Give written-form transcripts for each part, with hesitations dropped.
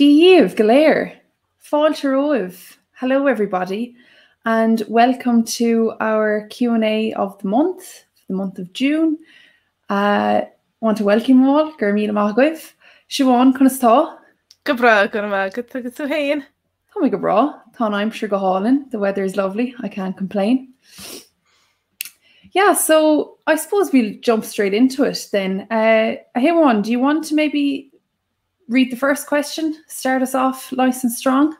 Díomh Gaeilge, Fáilte Roimh. Hello everybody, and welcome to our Q&A of the month of June. Want to welcome you all, gur míle maith agaibh. Siobhan, chun tá? Go bra, go bra, go tú hain. Tá mé go bra, tá I'm sure go hálinn. The weather is lovely, I can't complain. Yeah, so I suppose we'll jump straight into it then. Siobhan, do you want to maybe read the first question? Start us off nice and strong.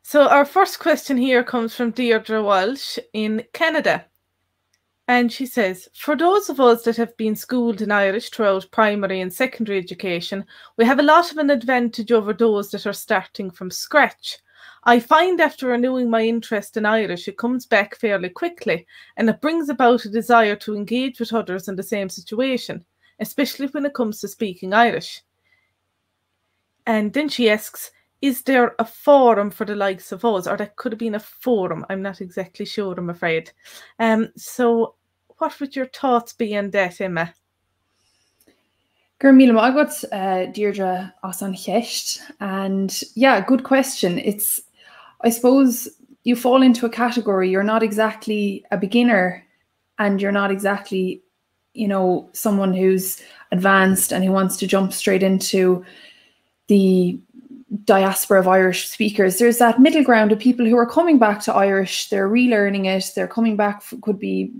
So our first question here comes from Deirdre Walsh in Canada. And she says, for those of us that have been schooled in Irish throughout primary and secondary education, we have a lot of an advantage over those that are starting from scratch. I find after renewing my interest in Irish, it comes back fairly quickly, and it brings about a desire to engage with others in the same situation, especially when it comes to speaking Irish. And then she asks, is there a forum for the likes of us? Or that could have been a forum. I'm not exactly sure, I'm afraid. So what would your thoughts be on that, Emma? Gur míle maith agat, Deirdre as an cheist. And yeah, good question. It's, I suppose you fall into a category. You're not exactly a beginner and you're not exactly, you know, someone who's advanced and who wants to jump straight into the diaspora of Irish speakers. There's that middle ground of people who are coming back to Irish, they're relearning it, they're coming back, could be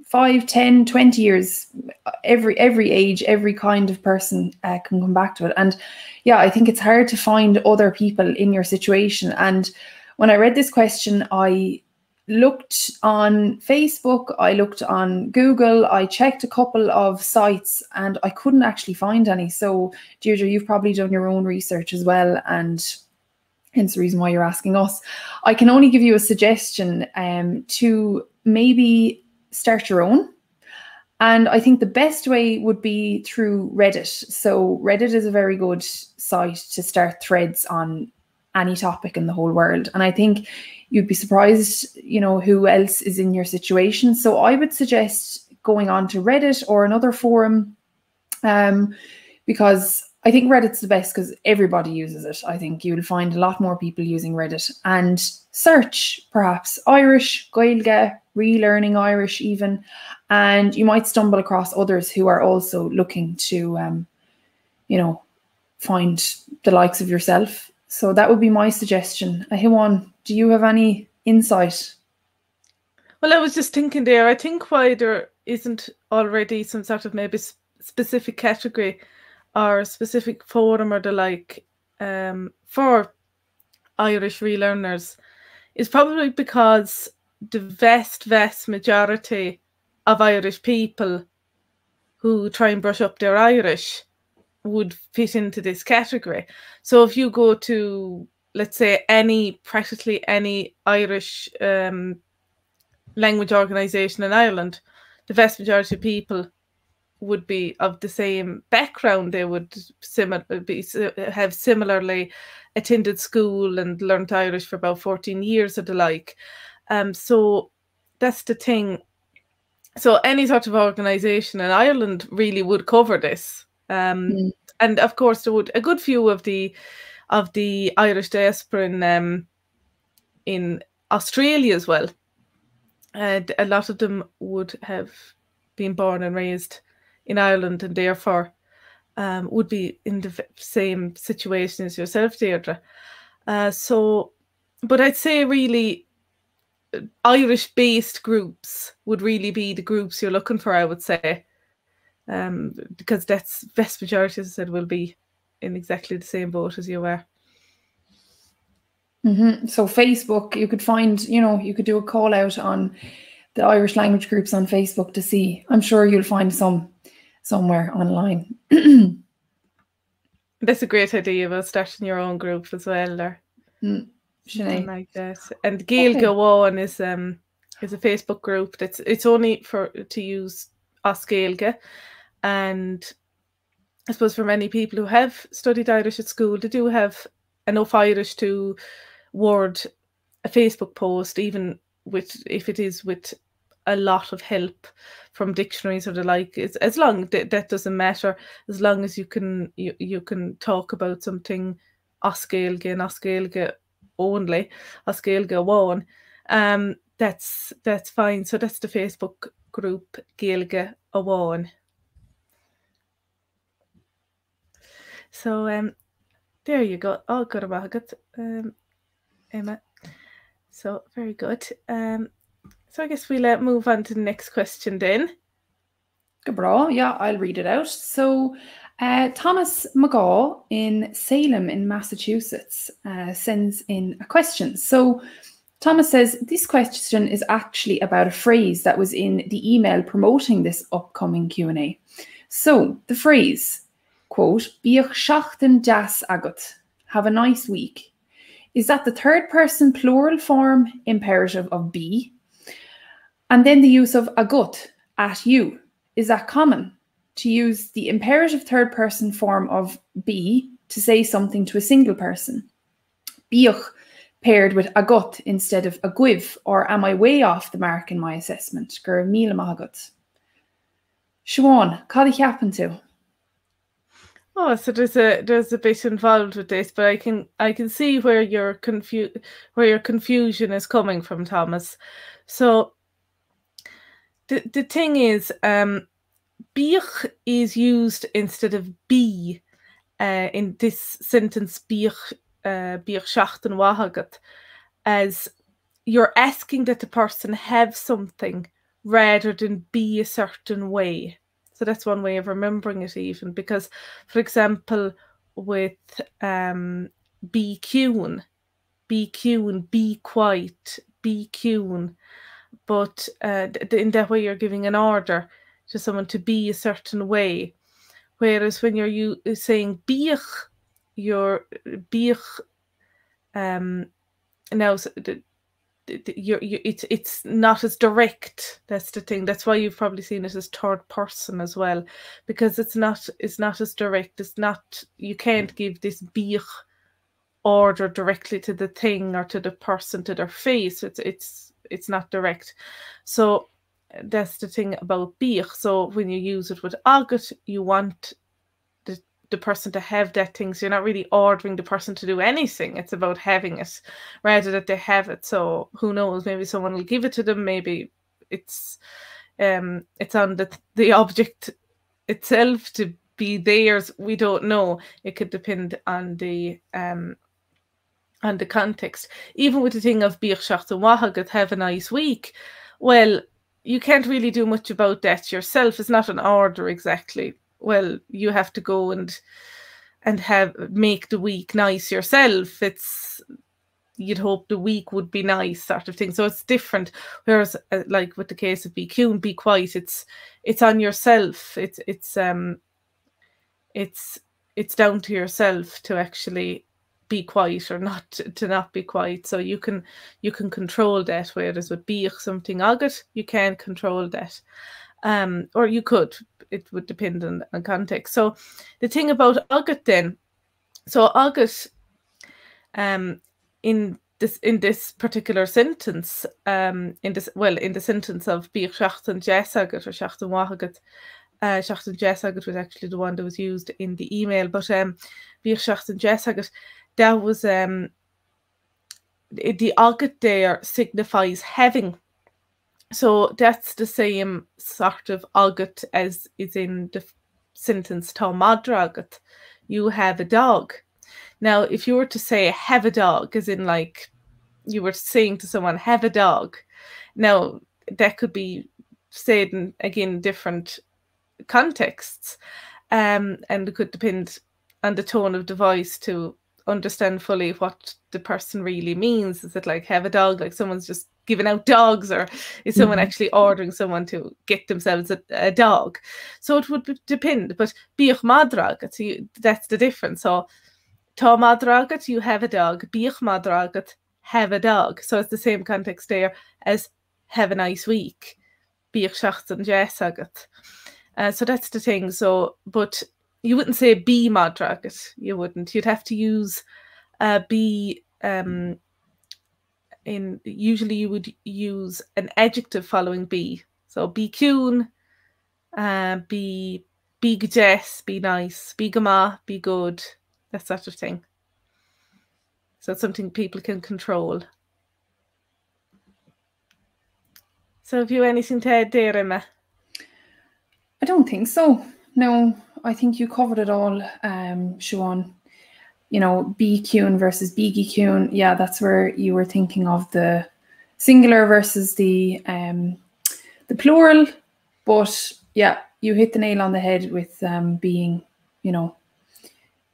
5, 10, 20 years, every age, every kind of person can come back to it. And yeah, I think it's hard to find other people in your situation. And when I read this question, I looked on Facebook, I looked on Google, I checked a couple of sites and I couldn't actually find any. So Deirdre, you've probably done your own research as well, and hence the reason why you're asking us. I can only give you a suggestion to maybe start your own. And I think the best way would be through Reddit. So Reddit is a very good site to start threads on any topic in the whole world. And I think you'd be surprised, you know, who else is in your situation. So I would suggest going on to Reddit or another forum, because I think Reddit's the best because everybody uses it. I think you'll find a lot more people using Reddit. And search perhaps Irish, Gaeilge, relearning Irish even, and you might stumble across others who are also looking to, you know, find the likes of yourself. So that would be my suggestion. Siobhan, do you have any insight? Well, I was just thinking there, I think why there isn't already some sort of maybe specific category or specific forum or the like for Irish relearners is probably because the vast majority of Irish people who try and brush up their Irish would fit into this category. So if you go to, let's say, practically any Irish language organisation in Ireland, the vast majority of people would be of the same background. They would have similarly attended school and learned Irish for about 14 years or the like. So that's the thing. So any sort of organisation in Ireland really would cover this. And of course, there would a good few of the Irish diaspora in Australia as well. And a lot of them would have been born and raised in Ireland, and therefore would be in the same situation as yourself, Deirdre. But I'd say really Irish-based groups would really be the groups you're looking for, I would say. Because that's vast majority, as I said, will be in exactly the same boat as you are. So Facebook, you could find, you know, you could do a call out on the Irish language groups on Facebook to see. I'm sure you'll find some somewhere online. That's a great idea about starting your own group as well, or something like that. And Gaeilge is a Facebook group it's only to use us Gaeilge. And I suppose for many people who have studied Irish at school, they do have enough Irish to word a Facebook post, even if it is with a lot of help from dictionaries or the like. It's, as long that doesn't matter, as long as you can talk about something as Gaeilge and as Gaeilge only, as Gaeilge one. That's fine. So that's the Facebook group Gaeilge one. So there you go. Oh, good about it, Emma. So very good. So I guess we'll move on to the next question then. Good bra. Yeah, I'll read it out. So Thomas McGaw in Salem in Massachusetts sends in a question. So Thomas says, this question is actually about a phrase that was in the email promoting this upcoming Q&A. So the phrase, quote, Bíoch seachtain deas agat, have a nice week. Is that the third person plural form imperative of be? And then the use of agut, at you. Is that common? To use the imperative third person form of be to say something to a single person. Bíoch paired with agut instead of aguiv, or am I way off the mark in my assessment? Gur míle magat. Siobhan, cad ich happen to? Oh, so there's a bit involved with this, but I can see where your confusion is coming from, Thomas. So the thing is, bíoch is used instead of be in this sentence, bíoch seachtain wahagat, as you're asking that the person have something rather than be a certain way. So that's one way of remembering it, even, because, for example, with be cún, be quiet, be cún, but in that way you're giving an order to someone to be a certain way. Whereas when you're saying bíoch, you're bíoch, now it's not as direct. That's the thing. That's why you've probably seen it as third person as well, because it's not as direct. It's not, you can't give this bíoch order directly to the thing or to the person, to their face. It's not direct. So that's the thing about bíoch. So when you use it with agat, you want the person to have that thing. So you're not really ordering the person to do anything. It's about having it rather that they have it. So who knows, maybe someone will give it to them. Maybe it's on the object itself to be theirs. We don't know. It could depend on the context. Even with the thing of bíoch seachtain wahagat, have a nice week. Well, you can't really do much about that yourself. It's not an order exactly. Well, you have to go and make the week nice yourself. You'd hope the week would be nice, sort of thing. So it's different. Whereas, like with the case of be cún, be quiet, it's on yourself. It's down to yourself to actually be quiet or not be quiet. So you can control that. Whereas with bíoch something agat, you can't control that. Or you could. It would depend on context. So the thing about agat then, so agat in this particular sentence, in the sentence of bíoch seachtain deas agat or seachtain wahagat, seachtain deas agat was actually the one that was used in the email, but bíoch seachtain deas agat, that was the agat there signifies having. So that's the same sort of agat as is in the sentence tá madra agat, you have a dog. Now, if you were to say have a dog, as in like you were saying to someone, have a dog. Now, that could be said in, again, different contexts. And it could depend on the tone of the voice to understand fully what the person really means. Is it like have a dog, like someone's just giving out dogs, or is someone actually ordering someone to get themselves a dog? So it would depend. But bíoch madra agat, that's the difference. So tá madra agat, you have a dog. Bíoch madra agat, have a dog. So it's the same context there as have a nice week. Bíoch seachtain deas agat. So that's the thing. So, but you wouldn't say be madra agat. You wouldn't. You'd have to use be usually you would use an adjective following be. So be cún, be gajess, be nice, be gama, be good, that sort of thing. So it's something people can control. So have you anything to add there, Emma? I don't think so. No, I think you covered it all, Siobhan. You know, be cún versus bígí cún. Yeah, that's where you were thinking of the singular versus the plural. But yeah, you hit the nail on the head with being, you know,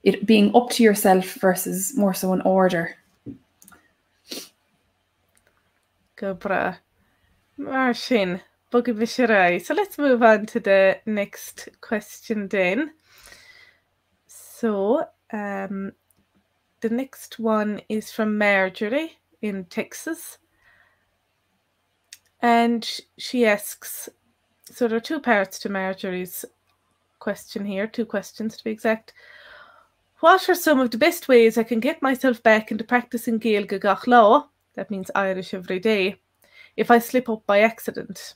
it being up to yourself versus more so an order. Go bra. Martin, buggy bisharai. So let's move on to the next question then. So the next one is from Marjorie in Texas. And she asks, so there are two parts to Marjorie's question here, two questions to be exact. What are some of the best ways I can get myself back into practicing Gaeilge gach lá, that means Irish every day, if I slip up by accident?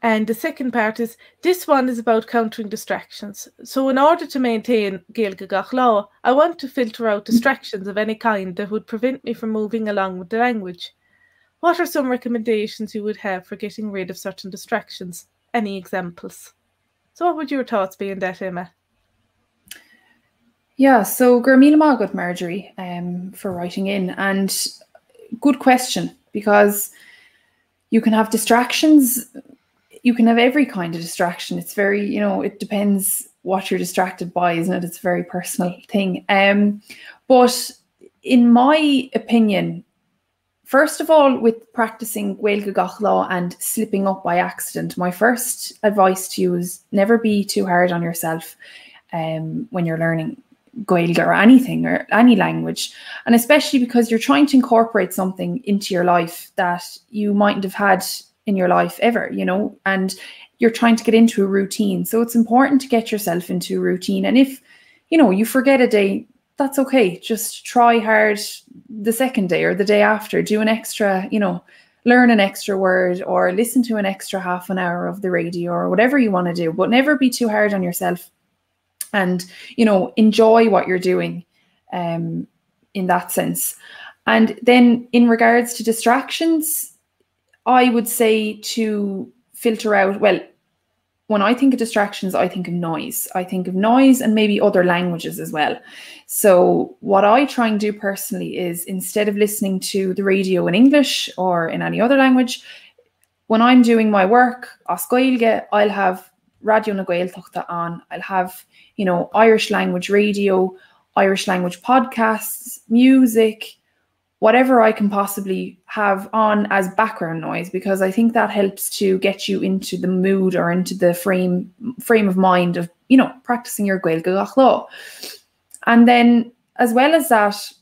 And the second part is, this one is about countering distractions. So in order to maintain Gaeilge gach lá, I want to filter out distractions of any kind that would prevent me from moving along with the language. What are some recommendations you would have for getting rid of certain distractions? Any examples? So what would your thoughts be on that, Emma? Yeah, so gur míle mágad, Marjorie, for writing in. And good question, because you can have distractions. You can have every kind of distraction. It's very, you know, it depends what you're distracted by, isn't it? It's a very personal thing. But in my opinion, first of all, with practicing Gaeilge gach lá and slipping up by accident, my first advice to you is never be too hard on yourself when you're learning Gaeilge or anything or any language. And especially because you're trying to incorporate something into your life that you mightn't have had in your life ever, you know, and you're trying to get into a routine. So it's important to get yourself into a routine. And if, you know, you forget a day, that's okay. Just try hard the second day or the day after. Do an extra, you know, learn an extra word or listen to an extra half an hour of the radio or whatever you want to do, but never be too hard on yourself. And, you know, enjoy what you're doing in that sense. And then in regards to distractions, I would say to filter out, well, when I think of distractions, I think of noise. I think of noise and maybe other languages as well. So what I try and do personally is, instead of listening to the radio in English or in any other language, when I'm doing my work, as Gaeilge, I'll have Radio na Gaeltachta on. I'll have, you know, Irish language radio, Irish language podcasts, music, whatever I can possibly have on as background noise, because I think that helps to get you into the mood or into the frame of mind of, you know, practicing your Gaeilge gach lá. And then as well as that,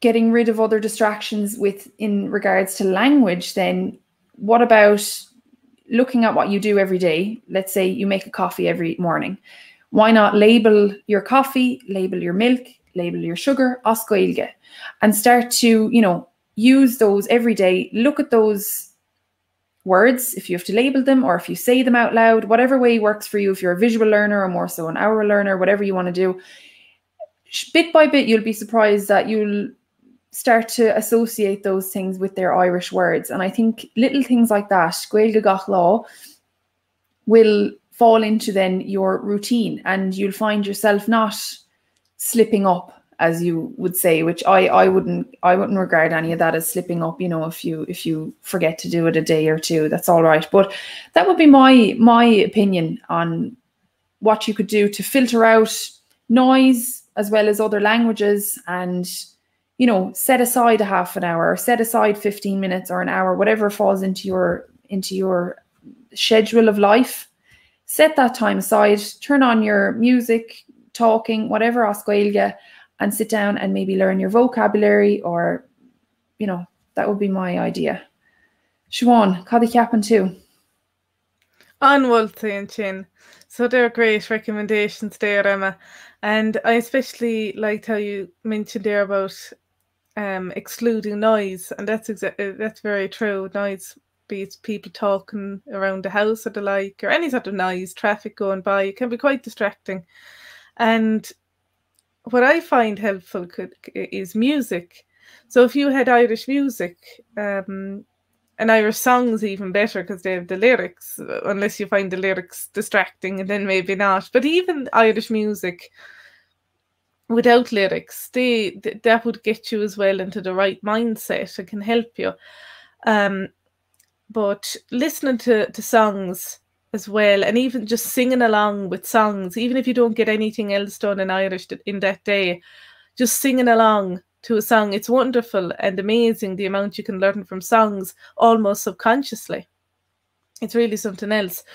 getting rid of other distractions in regards to language, then what about looking at what you do every day? Let's say you make a coffee every morning. Why not label your coffee, label your milk, label your sugar, as Gaeilge, and start to, you know, use those every day. Look at those words, if you have to label them or if you say them out loud, whatever way works for you. If you're a visual learner or more so an oral learner, whatever you want to do, bit by bit, you'll be surprised that you'll start to associate those things with their Irish words. And I think little things like that, Gaeilge gach lá, will fall into then your routine, and you'll find yourself not slipping up, as you would say, which I wouldn't regard any of that as slipping up. You know, if you forget to do it a day or two, that's all right. But that would be my opinion on what you could do to filter out noise as well as other languages, and, you know, set aside a half an hour or set aside 15 minutes or an hour, whatever falls into your schedule of life. Set that time aside, turn on your music, talking, whatever, as Gaeilge, and sit down and maybe learn your vocabulary, or, you know, that would be my idea. Siobhan, cad ceapan too? Anwalta and chin. So they're great recommendations there, Emma. And I especially liked how you mentioned there about excluding noise, and that's very true. Noise, be it people talking around the house or the like, or any sort of noise, traffic going by, it can be quite distracting. And what I find helpful is music. So if you had Irish music, and Irish songs even better because they have the lyrics, unless you find the lyrics distracting, and then maybe not. But even Irish music without lyrics, that would get you as well into the right mindset. It can help you. But listening to songs as well, and even just singing along with songs, even if you don't get anything else done in Irish in that day, just singing along to a song, it's wonderful and amazing the amount you can learn from songs almost subconsciously. It's really something else.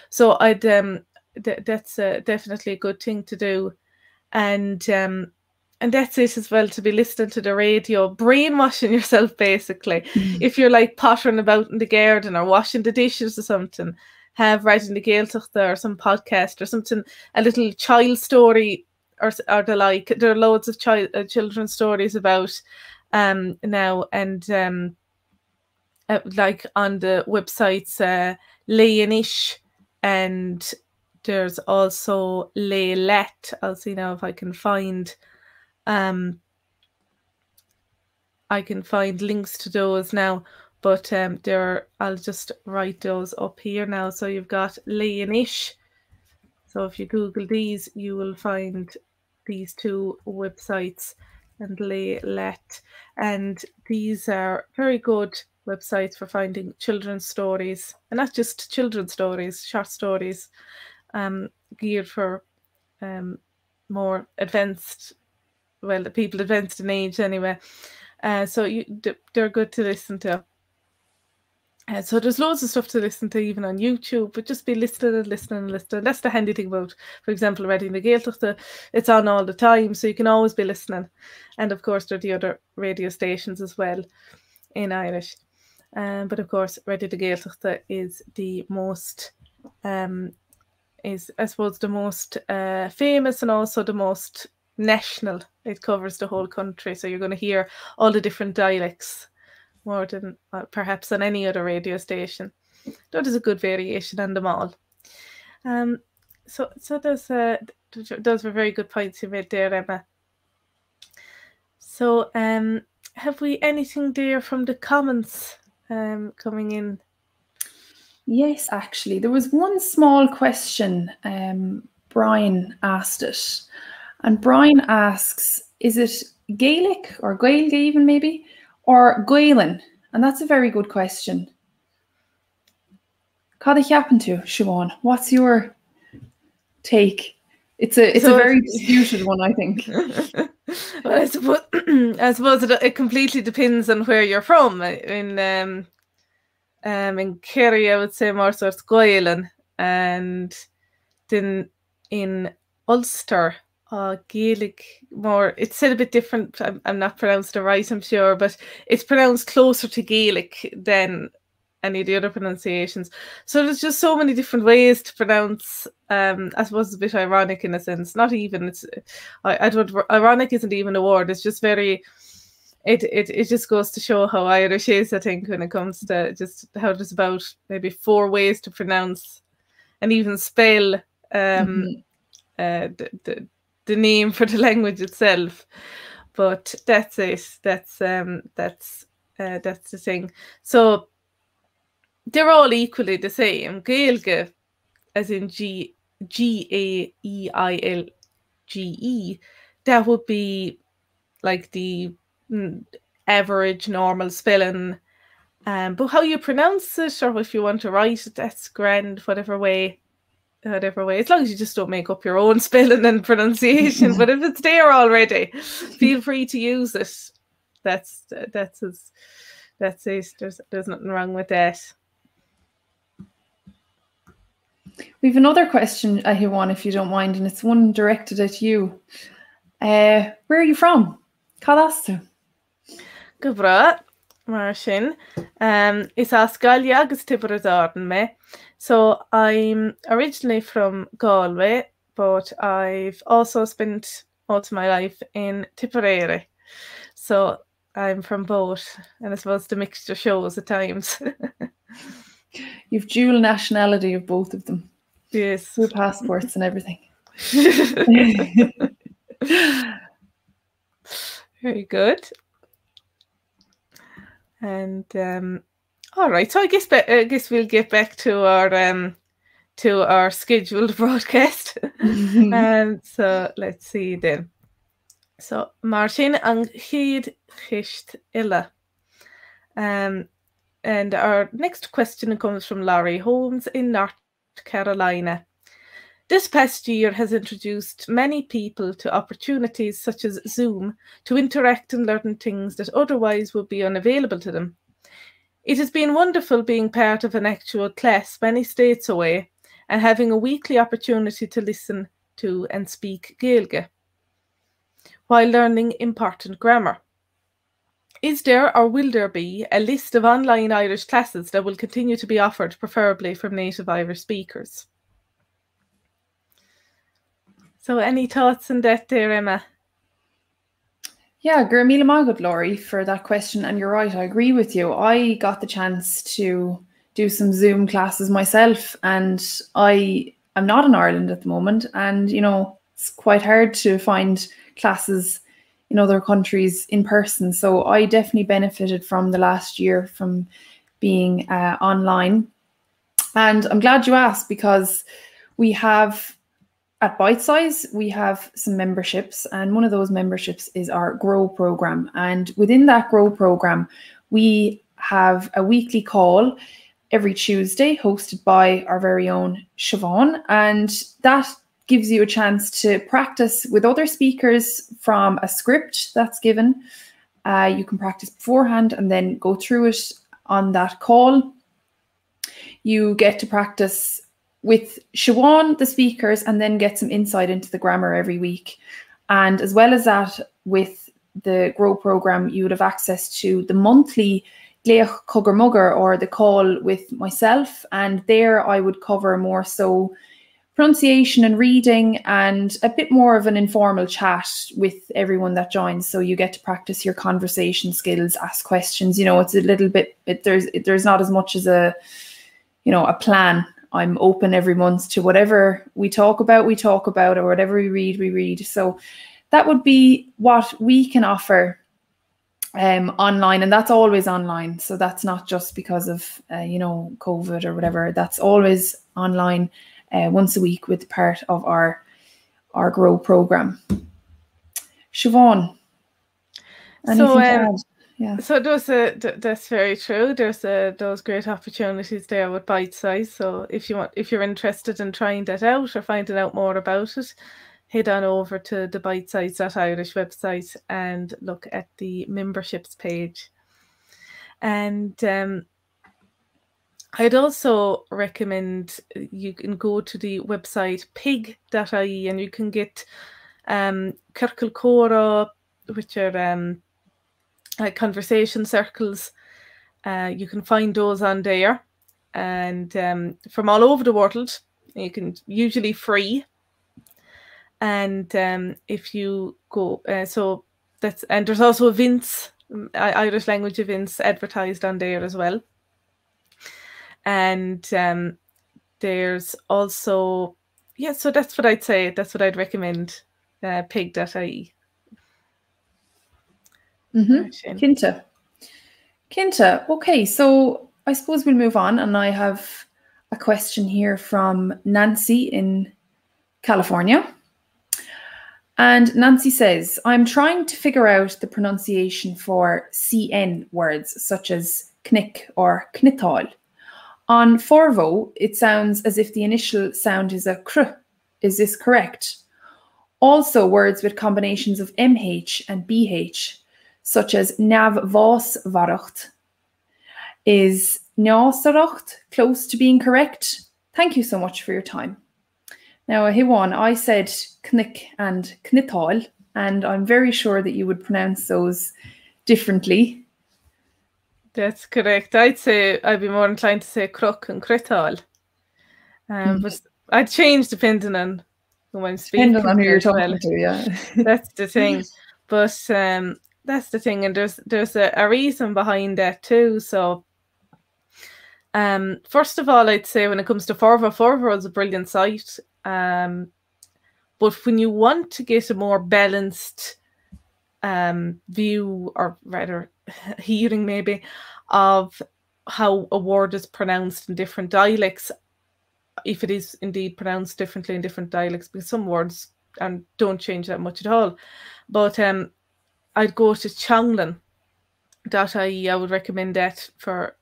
So I'd that's definitely a good thing to do. And that's it as well, to be listening to the radio, brainwashing yourself basically. If you're like pottering about in the garden or washing the dishes or something, have reading the Gaeilge or some podcast or something, a little child story or the like. There are loads of children's stories about now, and like on the websites léinte, and there's also léinte. I'll see now if I can find links to those now, but I'll just write those up here now. So you've got léinte. So if you Google these, you will find these two websites, and léinte, and these are very good websites for finding children's stories, and not just children's stories, short stories, geared for more advanced, well, the people advanced in age anyway. So they're good to listen to. So there's loads of stuff to listen to even on YouTube, but just be listening and listening and listening. That's the handy thing about, for example, reading the Gaeilge. It's on all the time, so you can always be listening. And of course, there are the other radio stations as well in Irish. But of course, reading the Gaeilge is the most, is I suppose the most famous, and also the most national. It covers the whole country, so you're going to hear all the different dialects more than perhaps on any other radio station. That is a good variation on them all. So those were very good points you made there, Emma. So have we anything there from the comments coming in? Yes, actually, there was one small question. Brian asked it, and Brian asks, is it Gaelic or Gaeilge even maybe, or Gaeilge? And that's a very good question. Cad happened to Siobhan, what's your take? It's a very disputed one, I think. Well, I suppose it completely depends on where you're from. In Kerry, I would say more sort of Gaeilge, and then in Ulster, Gaelic more. It's said a bit different. I'm not pronounced it right, I'm sure, but it's pronounced closer to Gaelic than any of the other pronunciations. So there's just so many different ways to pronounce. I suppose it's a bit ironic in a sense. Not even. It's I don't. Ironic isn't even a word. It's just very. It just goes to show how Irish is, I think, when it comes to just how there's about maybe 4 ways to pronounce and even spell the name for the language itself. But that's it. That's the thing. So they're all equally the same. Gaeilge, as in Gaeilge, that would be like the average normal spelling. But how you pronounce it, or if you want to write it, that's grand, whatever way, as long as you just don't make up your own spelling and pronunciation. But if it's there already, feel free to use it. That's it. There's nothing wrong with that. We have another question, Siobhan, if you don't mind, and it's one directed at you. Where are you from? Cadastu. Go bra, mar sin. Is as Gaeilge agus tibredarden me. So I'm originally from Gaeilge, but I've also spent most of my life in Tipperary. So I'm from both, and I suppose the mixture shows at times. You've dual nationality of both of them. Yes. Your passports and everything. Very good. And all right, so I guess we'll get back to our scheduled broadcast. And so let's see then. So Martin an chiad chist illa. And our next question comes from Laurie Holmes in North Carolina. This past year has introduced many people to opportunities such as Zoom to interact and learn things that otherwise would be unavailable to them. It has been wonderful being part of an actual class many states away and having a weekly opportunity to listen to and speak Gaeilge while learning important grammar. Is there or will there be a list of online Irish classes that will continue to be offered, preferably from native Irish speakers? So any thoughts on that there, Emma? Yeah, gur míle mágad, Laurie, for that question. And you're right, I agree with you. I got the chance to do some Zoom classes myself, and I'm not in Ireland at the moment. And, you know, it's quite hard to find classes in other countries in person. So I definitely benefited from the last year from being online. And I'm glad you asked, because we have, at Bitesize, we have some memberships, and one of those memberships is our Grow program. And within that Grow program, we have a weekly call every Tuesday hosted by our very own Siobhan, and that gives you a chance to practice with other speakers from a script that's given. You can practice beforehand and then go through it on that call. You get to practice with Siobhan, the speakers, and then get some insight into the grammar every week. And as well as that, with the Grow program, you would have access to the monthly léinte cogur mugger, or the call with myself. And there I would cover more so pronunciation and reading, and a bit more of an informal chat with everyone that joins. So you get to practice your conversation skills, ask questions. You know, it's a little bit, there's not as much as a plan. I'm open every month to whatever we talk about, or whatever we read. So that would be what we can offer online, and that's always online. So that's not just because of COVID or whatever. That's always online, once a week, with part of our Grow program. Siobhan, anything to add? Yeah. So that's very true. There's those great opportunities there with Bitesize. So if you're interested in trying that out or finding out more about it, head on over to the Bitesize.Irish website and look at the memberships page. And I'd also recommend you can go to the website pig.ie, and you can get Circle Cora, which are like conversation circles. You can find those on there, and from all over the world. You can usually free, and if you go, so that's, and there's also events, Irish language events advertised on there as well. And there's also, yeah, so that's what I'd say. That's what I'd recommend. Pig.ie. Kinta. Okay, so I suppose we'll move on, and I have a question here from Nancy in California. And Nancy says, I'm trying to figure out the pronunciation for CN words such as knick or knittal. On Forvo, it sounds as if the initial sound is a kr. Is this correct? Also, words with combinations of MH and BH, such as nav vos varocht. Is njásarocht close to being correct? Thank you so much for your time. Now, Hiwan, I said knick and knittal, and I'm very sure that you would pronounce those differently. That's correct. I'd be more inclined to say crook and crital. But I'd change depending on who I'm speaking Depending on who you're talking to, yeah. That's the thing. But that's the thing, and there's a reason behind that too. So first of all, I'd say when it comes to Forva is a brilliant site. But when you want to get a more balanced view, or rather hearing maybe, of how a word is pronounced in different dialects, if it is indeed pronounced differently in different dialects, because some words don't change that much at all. But I'd go to Changlan.ie. I would recommend that for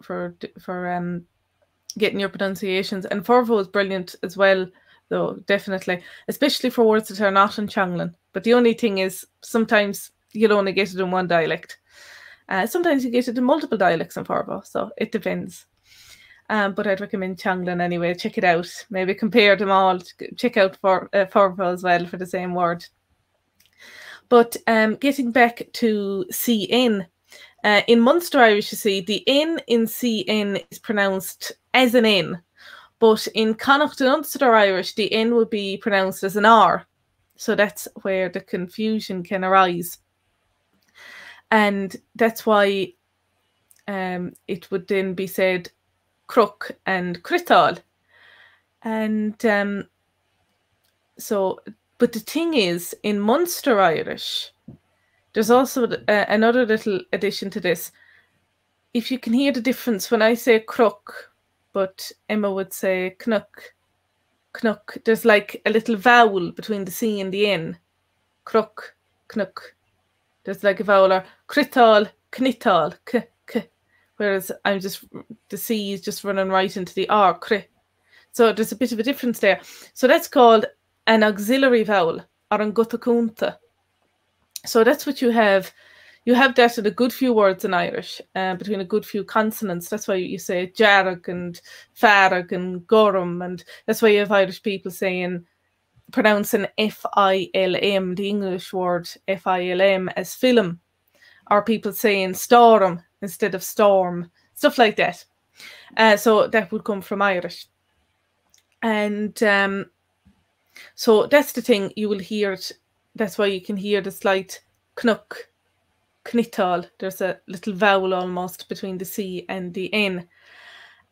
getting your pronunciations. And Forvo is brilliant as well, though, definitely, especially for words that are not in Changlan. But the only thing is, sometimes you'll only get it in one dialect. Sometimes you get it in multiple dialects in Forvo, so it depends. But I'd recommend Changlan anyway. Check it out. Maybe compare them all. Check out Forvo as well for the same word. But getting back to CN, in Munster Irish, you see, the N in CN is pronounced as an N. But in Connacht and Ulster Irish, the N would be pronounced as an R. So that's where the confusion can arise. And that's why it would then be said crook and crital. And but the thing is, in Munster Irish, there's also another little addition to this. If you can hear the difference when I say crook, but Emma would say knuck, knuck, there's like a little vowel between the C and the N. Crook, knuck. There's like a vowel, or crital, knital, k. Whereas the C is just running right into the R, cri. So there's a bit of a difference there. So that's called an auxiliary vowel, or an gutakunta. So that's what you have. You have that in a good few words in Irish, between a good few consonants. That's why you say jarag and farag and gorm, and that's why you have Irish people pronouncing F-I-L-M, the English word F-I-L-M, as film, or people saying storm instead of storm, stuff like that. So that would come from Irish. And so that's the thing, you will hear it. That's why you can hear the slight knuck, knital. There's a little vowel almost between the C and the N.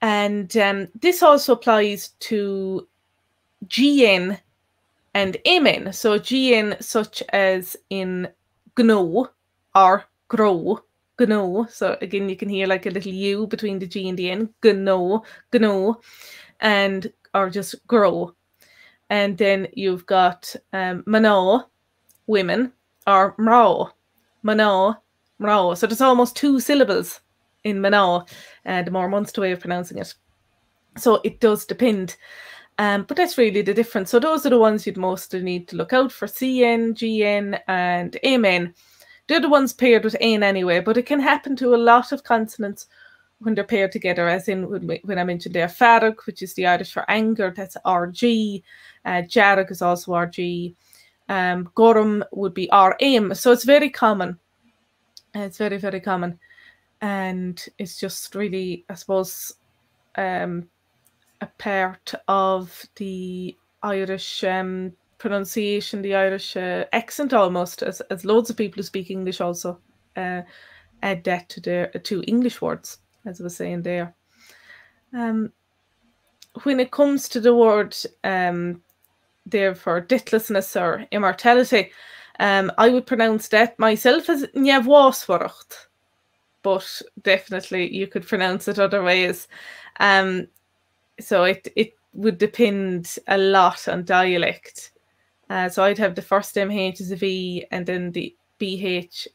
And this also applies to GN and MN. So GN, such as in gno or grow, gno. So again, you can hear like a little U between the G and the N, gno, and or just grow. And then you've got mano, women, or mrao, mano, mrao. So there's almost 2 syllables in mano, the more Munster way of pronouncing it. So it does depend. But that's really the difference. So those are the ones you'd mostly need to look out for: CN, GN, and MN. They're the ones paired with N anyway, but it can happen to a lot of consonants when they're paired together, as in when I mentioned there, farag, which is the Irish for anger, that's RG. Jarag is also RG. Gorm would be RM. So it's very common. It's very, very common. And it's just really, I suppose, a part of the Irish pronunciation, the Irish accent almost, as loads of people who speak English also add that to English words, as I was saying there. When it comes to the word there for deathlessness or immortality, I would pronounce that myself as njavwasvaracht, but definitely you could pronounce it other ways. So it would depend a lot on dialect. So I'd have the first MH as a V, and then the BH.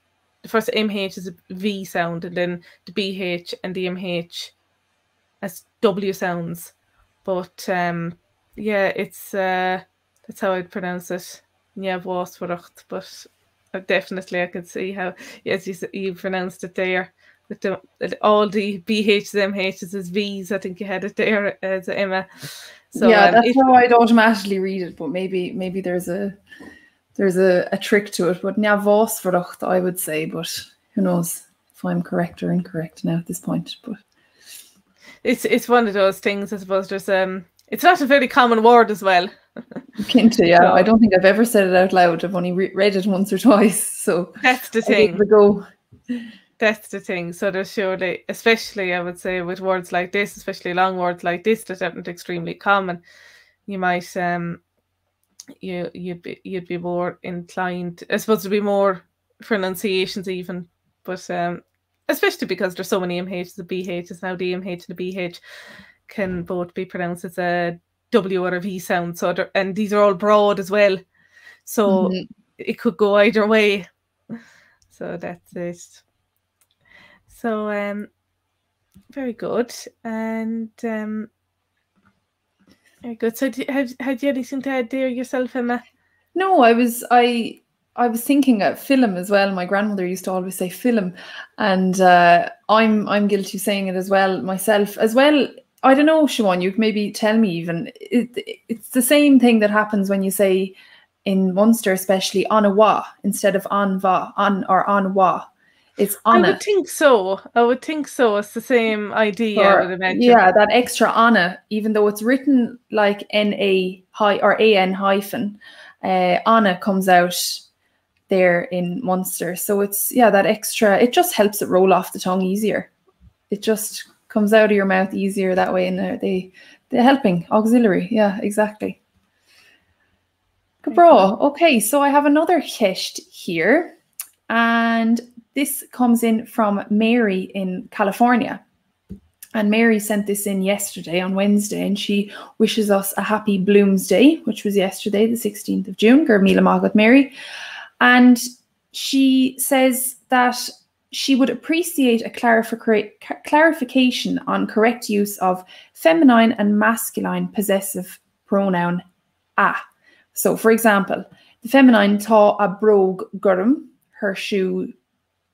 The first MH is a V sound, and then the BH and the MH as W sounds. But yeah, it's that's how I'd pronounce it. Njavwasvaracht. But definitely I could see how, yes, you pronounced it there. With all the BHs, MHs as Vs, I think you had it there as Emma. So yeah, that's how I'd automatically read it, but maybe there's a trick to it. But njavwasvaracht, I would say, but who knows if I'm correct or incorrect now at this point. But it's one of those things, I suppose. There's It's not a very common word as well. Kinta, yeah. So, I don't think I've ever said it out loud. I've only read it once or twice. So that's the thing. Go. That's the thing. So there's surely, especially I would say with words like this, especially long words like this that aren't extremely common, you might you'd be more inclined, I suppose, to be more pronunciations even, but especially because there's so many MHs and BHs now. The MH and the BH can both be pronounced as a W or a V sound. So and these are all broad as well, so it could go either way. So that's it. So very good. And very good. So had you anything to add there yourself, Emma? No, I was thinking of film as well. My grandmother used to always say film, and I'm guilty of saying it as well myself as well. I don't know, Siobhan, you can maybe tell me even. It's the same thing that happens when you say in Munster, especially on a wa instead of on va, on or on wa. It's on. I would think so. It's the same idea, I would imagine. Yeah, that extra ana, even though it's written like N-A or A-N hyphen, ana comes out there in Munster. So it's, yeah, that extra, it just helps it roll off the tongue easier. It just comes out of your mouth easier that way. And they're helping, auxiliary. Yeah, exactly. Bro. Okay, so I have another cheist here. And this comes in from Mary in California. And Mary sent this in yesterday on Wednesday, and she wishes us a happy Blooms Day, which was yesterday, the 16th of June. Gur míle maith Mary. And she says that she would appreciate a clarification on correct use of feminine and masculine possessive pronoun a. So, for example, the feminine tá a bhróga gorm, her shoes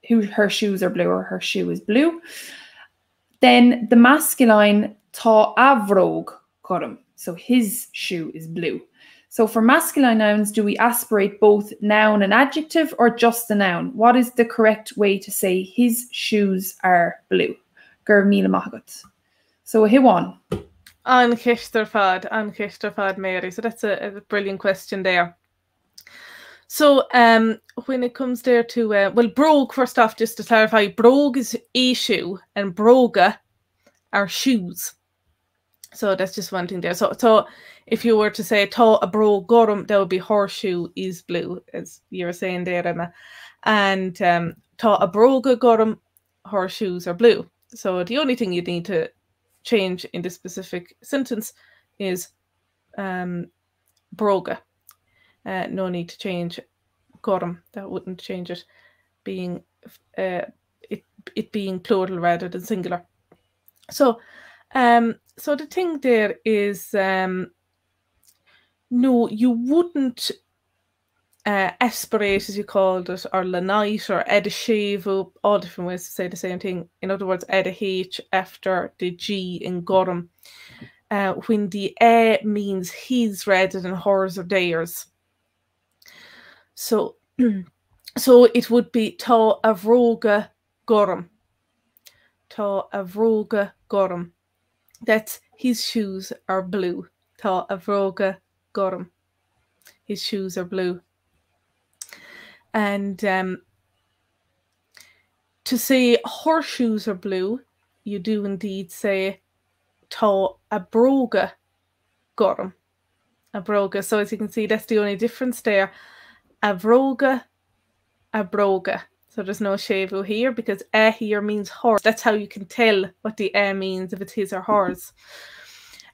are blue, or her shoe is blue. Then the masculine tá a bhróga gorm, so his shoe is blue. So for masculine nouns, do we aspirate both noun and adjective, or just the noun? What is the correct way to say his shoes are blue? Gur míle maith. So Siobhan. An ceistar fad, Mary. So that's a brilliant question there. So when it comes there to, well, bróg, first off, just to clarify, bróg is a shoe and bróga are shoes. So that's just one thing there. So if you were to say tá a bhróga gorm, that would be her shoe is blue, as you were saying there, Emma. And tá a bhróga gorm, her shoes are blue. So the only thing you need to change in this specific sentence is bróga. No need to change gorm. That wouldn't change it being it being plural rather than singular. So so the thing there is no, you wouldn't aspirate, as you called it, or lenite, or add a shave up, all different ways to say the same thing. In other words, add a H after the G in gorm. When the A means his rather than hers or theirs. So so it would be tá a bhróga gorm. Tá a bhróga gorm. That's his shoes are blue. Tá a bhróga gorm. His shoes are blue. And to say her shoes are blue, you do indeed say tá a bhróga gorm. A bhróga. So as you can see, that's the only difference there. A bhróga, a bróga. So there's no shavu here, because a here means her. That's how you can tell what the a means, if it's his or hers.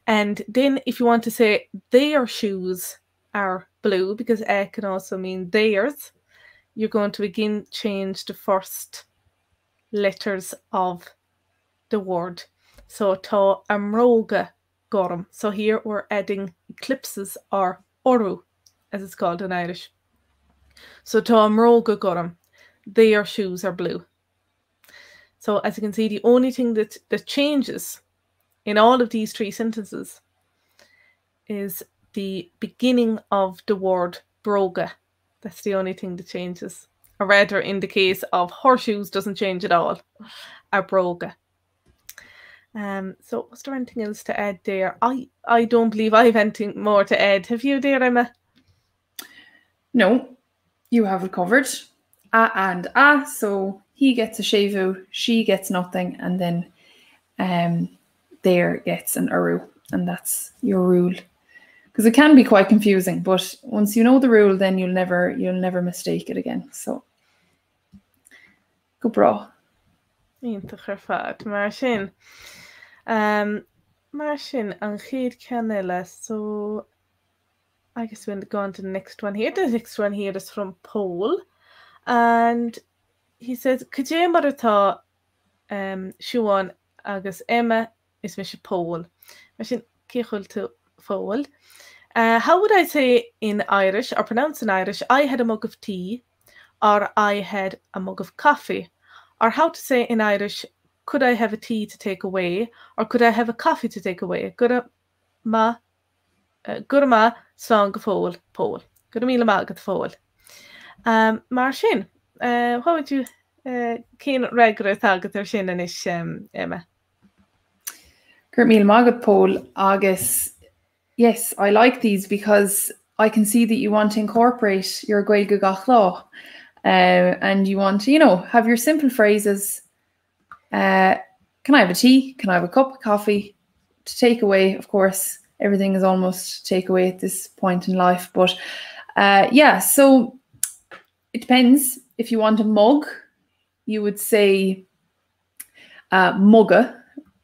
And then if you want to say their shoes are blue, because a can also mean theirs, you're going to again change the first letters of the word. So tá a mbróga gorm. So here we're adding eclipses, or oru, as it's called in Irish. So tá a mbróga gorm. Their shoes are blue. So as you can see, the only thing that changes in all of these three sentences is the beginning of the word bróga. That's the only thing that changes. Or rather, in the case of her shoes, doesn't change at all. A bróga. So was there anything else to add there? I don't believe I have anything more to add. Have you there, Emma? No, you have it covered. A and a, so he gets a shevu, she gets nothing, and then there gets an uru, and that's your rule. Because it can be quite confusing, but once you know the rule, then you'll never mistake it again. So go bra. Léinte chuir fad, mar sin. Mar sin an chéad ceanile, so I guess we'll go on to the next one here. The next one here is from Paul. And he says, Cajé mar atá Siobhan agus Emma is mis Paul. Mar sin céchúil to Paul. How would I say in Irish, or pronounce in Irish, I had a mug of tea, or I had a mug of coffee? Or how to say in Irish, could I have a tea to take away, or could I have a coffee to take away? Gura ma slán go fóil, Paul. Gura míle ma go fóil. Mar sin, what would you cén regra tágat sin inis, Emma? Gura míle ma go Paul, agus. Yes, I like these because I can see that you want to incorporate your Gaeilge gach lá, and you want to, have your simple phrases. Can I have a tea? Can I have a cup of coffee? To take away, of course, everything is almost take away at this point in life. But yeah, so it depends. If you want a mug, you would say muga,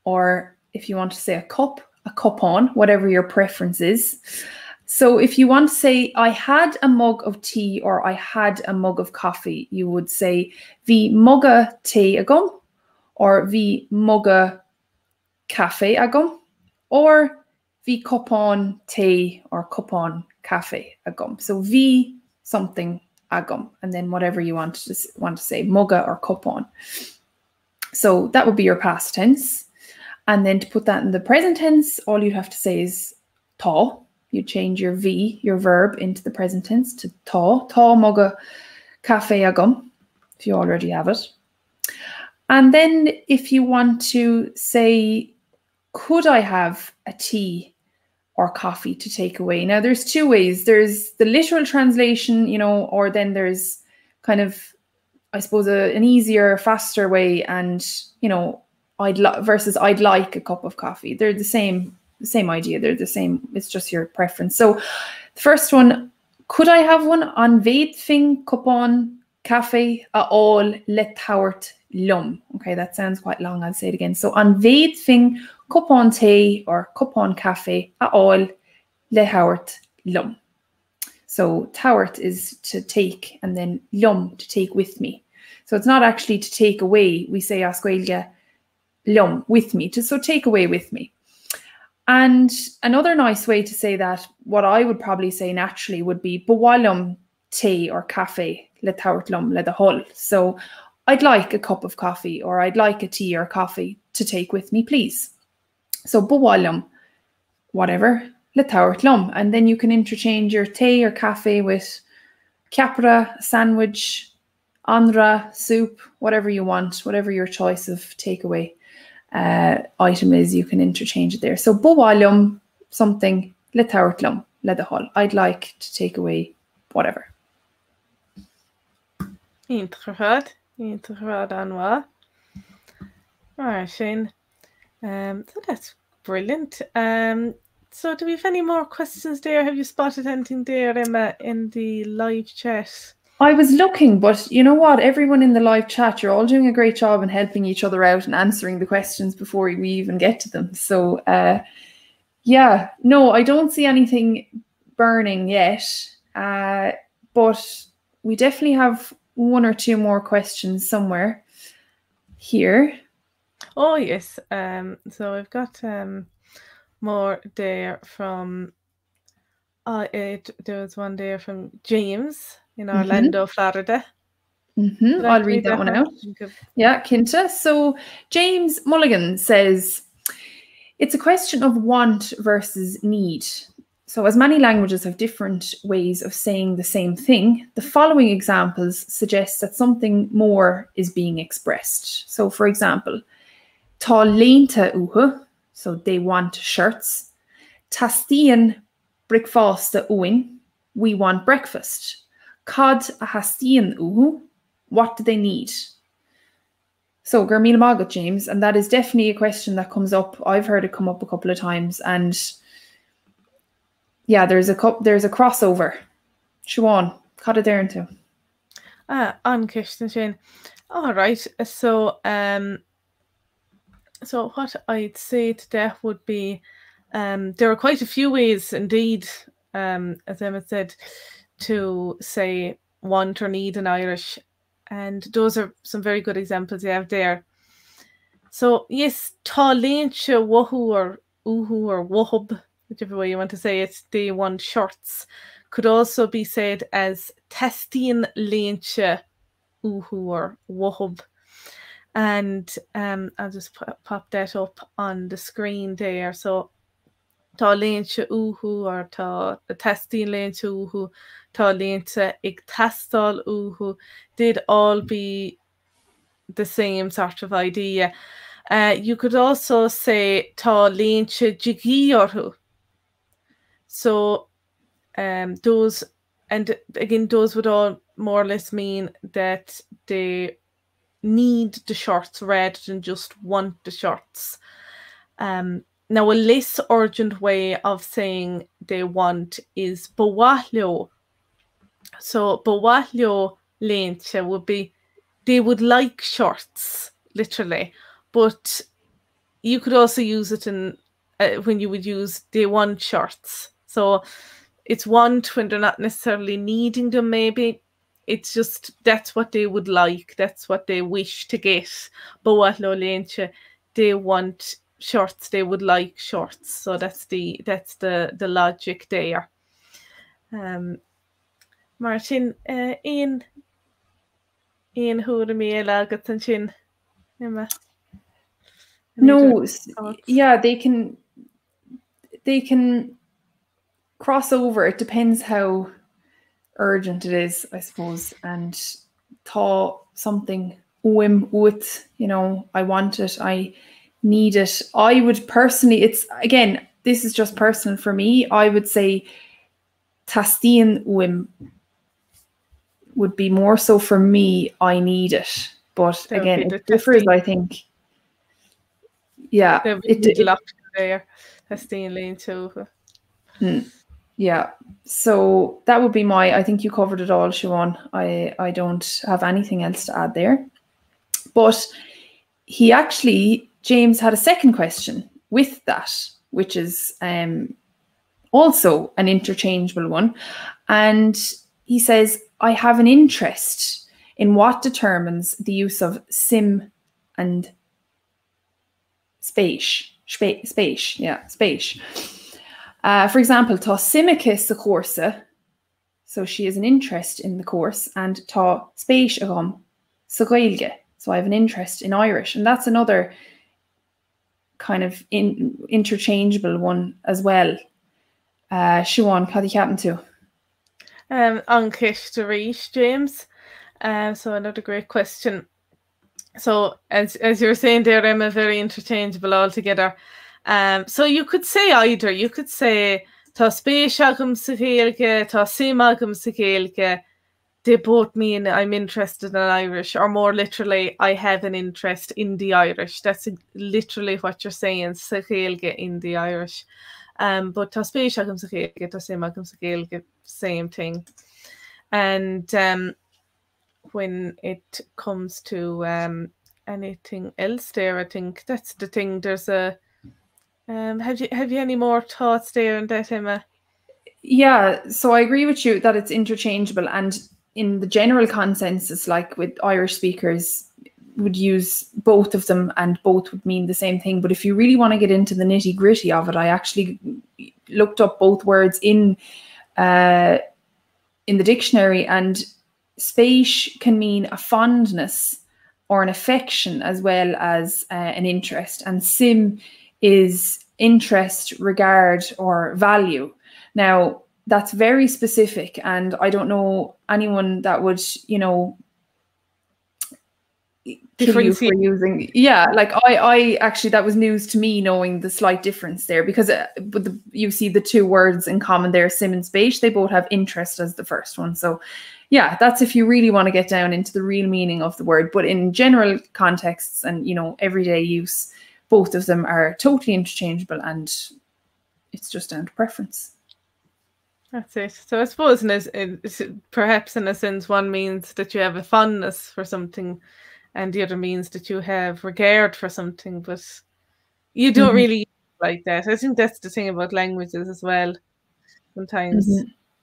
or if you want to say a cupán, whatever your preference is. So if you want to say, I had a mug of tea or I had a mug of coffee, you would say, bhí muga té agam, or bhí muga caife agam, or bhí cupán té or cupán caife agam. So bhí something agam, and then whatever you want to say, muga or cupán. So that would be your past tense. And then to put that in the present tense, all you'd have to say is tá. You change your V, your verb, into the present tense to tá. Tá muga caife agam, if you already have it. And then if you want to say, could I have a tea or coffee to take away? Now, there's two ways. There's the literal translation, or then there's kind of, I suppose, an easier, faster way, and, versus I'd like a cup of coffee. They're the same idea. They're the same. It's just your preference. So the first one, could I have one? An bhéad fin cupán caife a all le tabhairt lum. Okay, that sounds quite long. I'll say it again. So an bhéad fin cupán té or cupán caife a all le tabhairt lum. So tabhairt is to take, and then lum to take with me. So it's not actually to take away. We say as Gaeilge lum, with me, so take away with me. And another nice way to say that, what I would probably say naturally, would be bhálum té or cafe le tabhairt lum le the hull. So I'd like a cup of coffee, or I'd like a tea or coffee to take with me, please. So bhálum, whatever, le tabhairt lum. And then you can interchange your té or cafe with capra, sandwich, anra, soup, whatever you want, whatever your choice of takeaway item is, you can interchange it there. So bhálum, something, le tabhairt lum le the hull. I'd like to take away whatever. Intrigad anwa. Mar sin. So that's brilliant. So do we have any more questions there? Have you spotted anything there, Emma, in the live chat? I was looking, but you know what? Everyone in the live chat, you're all doing a great job in helping each other out and answering the questions before we even get to them. So, yeah, no, I don't see anything burning yet, but we definitely have one or two more questions somewhere here. Oh, yes. So I've got more there from, there was one there from James in Orlando, Florida. I'll read that one out. Yeah, Kinta. So James Mulligan says, it's a question of want versus need. So as many languages have different ways of saying the same thing, the following examples suggest that something more is being expressed. So for example, Tá léinte uathu, so they want shirts. Tastíonn bricfásta uainn, we want breakfast. Cad a hastíonn uathu, what do they need? So gur míle magat, James, and that is definitely a question that comes up. I've heard it come up a couple of times, and yeah, there's a crossover. Siobhan, cad a deireann tú? An Kirsten Shane. All right. So so what I'd say to that would be there are quite a few ways indeed, as Emma said, to say want or need in Irish. And those are some very good examples you have there. So yes, tá léinte uathu or uhu or wahub, whichever way you want to say it, they want shorts, could also be said as tastíonn léinte uhu or wahub. And I'll just pop that up on the screen there. So tá léinte uhu or tá tastíonn léinte uhu, tá léinte ag tastal uhu, they'd all be the same sort of idea. You could also say tá léinte jigí orthu. So those, and again, those would all more or less mean that they need the shorts rather than just want the shorts. Now, a less urgent way of saying they want is bhróga. So bhróga léinte would be they would like shorts, literally, but you could also use it in when you would use they want shorts. So it's want when they're not necessarily needing them, maybe. It's just that's what they would like, that's what they wish to get. Bhróga léinte, they want shorts, they would like shorts. So that's the logic there. Martin, in who the me agat an sin, Emma? No, yeah, they can cross over. It depends how urgent it is, I suppose. And tá something uim ut, I want it, I need it. I would personally, it's again, this is just personal for me, I would say tastíonn uim would be more so for me, I need it. But again, it differs, I think. Yeah, it locked there. Tastíonn léinte. Yeah, so that would be I think you covered it all, Siobhan. I don't have anything else to add there. But James had a second question with that, which is also an interchangeable one. And he says, I have an interest in what determines the use of sim and spéis. For example, tá simaice sa chomharsa, so she has an interest in the course, and tá spéis agam sa Gaeilge, so I have an interest in Irish. And that's another kind of interchangeable one as well. Siobhan, cad you happen to? Untitled Irish, James. So another great question. So as you were saying there, Emma, very interchangeable altogether. So you could say either. You could say tá spéis agam sa Gaeilge, tá suim agam sa Gaeilge. They both mean I'm interested in Irish, or more literally, I have an interest in the Irish. That's literally what you're saying, sa Gaeilge in the Irish. But tá spéis agam sa Gaeilge, tá suim agam sa Gaeilge, same thing. And when it comes to anything else there, I think that's the thing. There's a have you any more thoughts there on that, Emma? Yeah, so I agree with you that it's interchangeable, and in the general consensus, like with Irish speakers, would use both of them and both would mean the same thing. But if you really want to get into the nitty gritty of it, I actually looked up both words in the dictionary, and spéis can mean a fondness or an affection as well as an interest, and sim is interest, regard, or value. Now, that's very specific, and I don't know anyone that would, kill you for using. Yeah, like I actually, that was news to me, knowing the slight difference there, because you see the two words in common there, sim and spate, they both have interest as the first one. So yeah, that's if you really want to get down into the real meaning of the word. But in general contexts and, you know, everyday use, both of them are totally interchangeable, and it's just down to preference. That's it. So I suppose perhaps in a sense, one means that you have a fondness for something, and the other means that you have regard for something, but you don't really like that. I think that's the thing about languages as well. Sometimes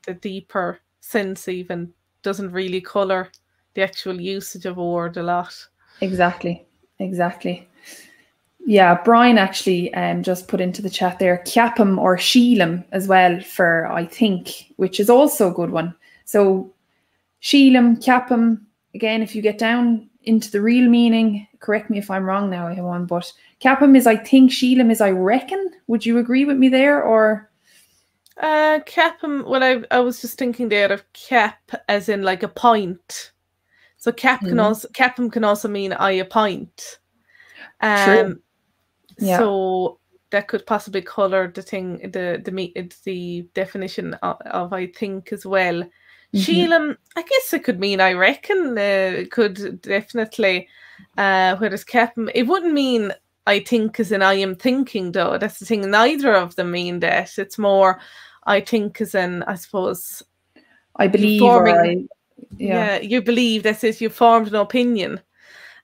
the deeper sense even doesn't really colour the actual usage of a word a lot. Exactly. Yeah, Brian actually just put into the chat there, ceapam or sílim as well for I think, which is also a good one. So sílim, ceapam, again, if you get down into the real meaning, correct me if I'm wrong now, everyone, but ceapam is I think, sílim is I reckon. Would you agree with me there, or? Ceapam, well, I was just thinking there of cap as in like a point. So ceapam can also mean I a pint. True. Yeah. So that could possibly colour the thing, the definition of I think as well. Sílim, I guess it could mean I reckon. It could definitely. Whereas ceapam, it wouldn't mean I think as in I am thinking, though. That's the thing. Neither of them mean that. It's more I think as in, I suppose, I believe, you believe. That's it. You formed an opinion.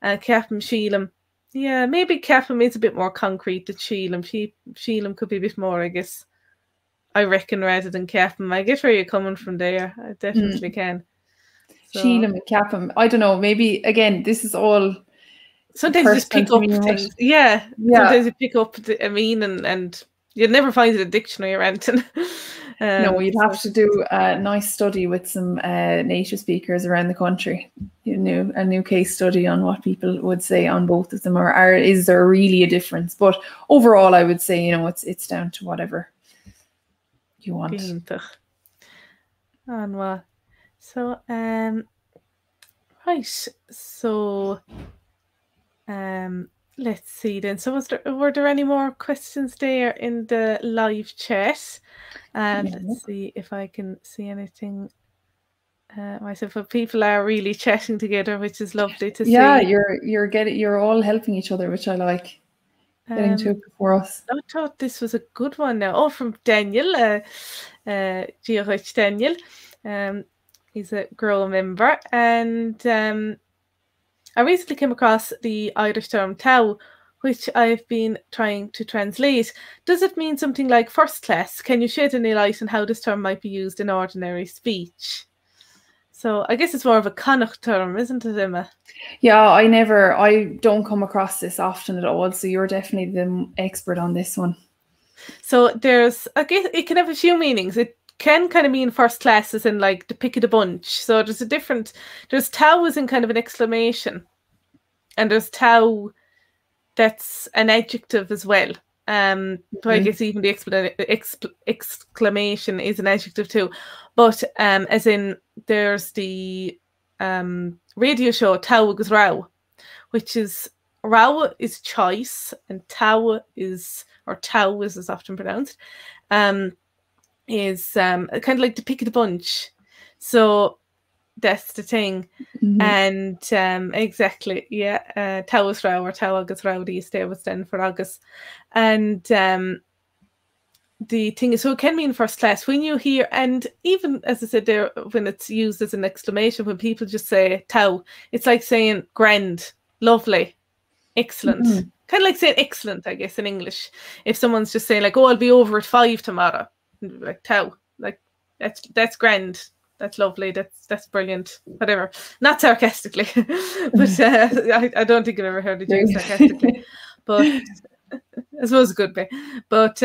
Ceapam, sílim. Yeah, maybe ceapam is a bit more concrete than sílim. Sílim could be a bit more, I guess, I reckon, rather than ceapam. I get where you're coming from there. I definitely can. So. Sílim and ceapam. I don't know. Maybe, again, this is all... Sometimes you just pick up things. Yeah. Sometimes you pick up a meaning and you'd never find it in a dictionary or anything. No, you'd have to do a nice study with some native speakers around the country. A new case study on what people would say on both of them, or is there really a difference? But overall, I would say, you know, it's down to whatever you want. So, right. So, let's see then. So were there any more questions there in the live chat? Let's see if I can see anything myself. But people are really chatting together, which is lovely to see. Yeah, you're all helping each other, which I like. Getting to it before us. I thought this was a good one now. Oh, from Daniel, Daniel. He's a girl member, and I recently came across the Irish term tau, which I've been trying to translate. Does it mean something like first class? Can you shed any light on how this term might be used in ordinary speech? So I guess it's more of a Connacht term, isn't it, Emma? Yeah, I don't come across this often at all. So you're definitely the expert on this one. So I guess it can have a few meanings. It can kind of mean first class as in like the pick of the bunch. So there's tau as in kind of an exclamation. And there's tau that's an adjective as well. So I guess even the exclamation is an adjective too. But as in there's the radio show Tau agus Rau, which is Rau is choice and Tau is, or Tau as is often pronounced, is kind of like the pick of the bunch. So that's the thing. And exactly, yeah, Tau is Rau or Tau agus Rau these days would stand for Agus. And the thing is, so it can mean first class when you hear, and even as I said there, when it's used as an exclamation, when people just say Tau, it's like saying grand, lovely, excellent. Kind of like saying excellent, I guess, in English. If someone's just saying like, oh, I'll be over at 5 tomorrow, like Tau, like that's grand. That's lovely. That's brilliant. Whatever. Not sarcastically, but I don't think I've ever heard it used sarcastically. But I suppose it could be. But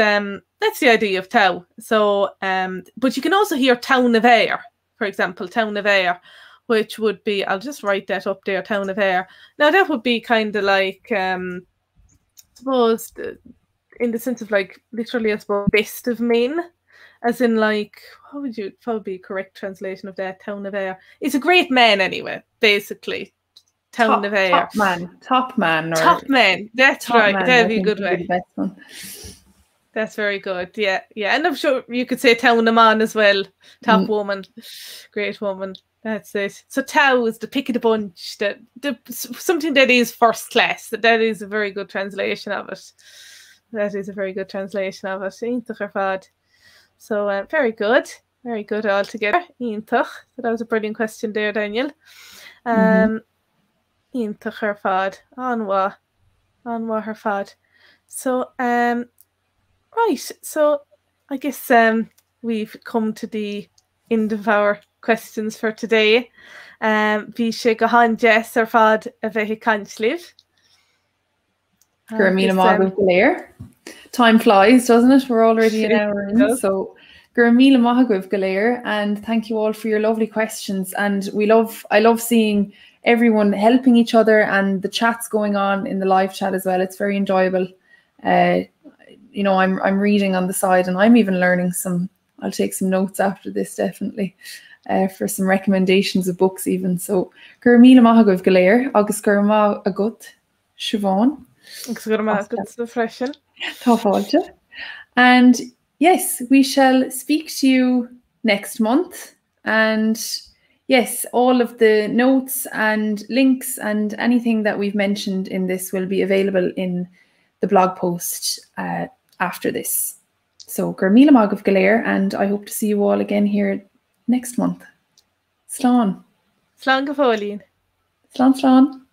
that's the idea of Tau. So, but you can also hear Tau na bhéir, for example, Tau na bhéir, which would be, I'll just write that up there, Tau na bhéir. Now that would be kind of like, I suppose, in the sense of like literally, I suppose, best of men. As in, like, what would you probably correct translation of that? Tau na bhéir. It's a great man, anyway. Basically, Town of Air. Top man. Top man. That's Top right. Man, That'd I be a think good would be way. the best one. That's very good. Yeah, yeah. And I'm sure you could say Town of Man as well. Top woman. Great woman. That's it. So Tau is the pick of the bunch. Something that is first class. That is a very good translation of it. That is a very good translation of it. Iontach ar fad. So very good. Very good altogether. Iontach. So that was a brilliant question there, Daniel. Iontach ar fad. Anwa ar fad. So right. So I guess we've come to the end of our questions for today. Bhí sé go háin Jess ar fad a bheith cansliv. Gur míle mágah go léir. Time flies, doesn't it? We're already an hour in. So gur míle mágah go léir, and thank you all for your lovely questions. And I love seeing everyone helping each other and the chats going on in the live chat as well. It's very enjoyable. You know, I'm reading on the side, and I'm even learning some. I'll take some notes after this, definitely, for some recommendations of books even. So gur míle mágah go léir, agus gur má agat Siobhán. Agus gur má agat sa freisin. Tá fáilte. And yes, we shall speak to you next month. And yes, all of the notes and links and anything that we've mentioned in this will be available in the blog post after this. So gur míle mágah go léir, and I hope to see you all again here next month. Slán. Slán go fóilín. Slán.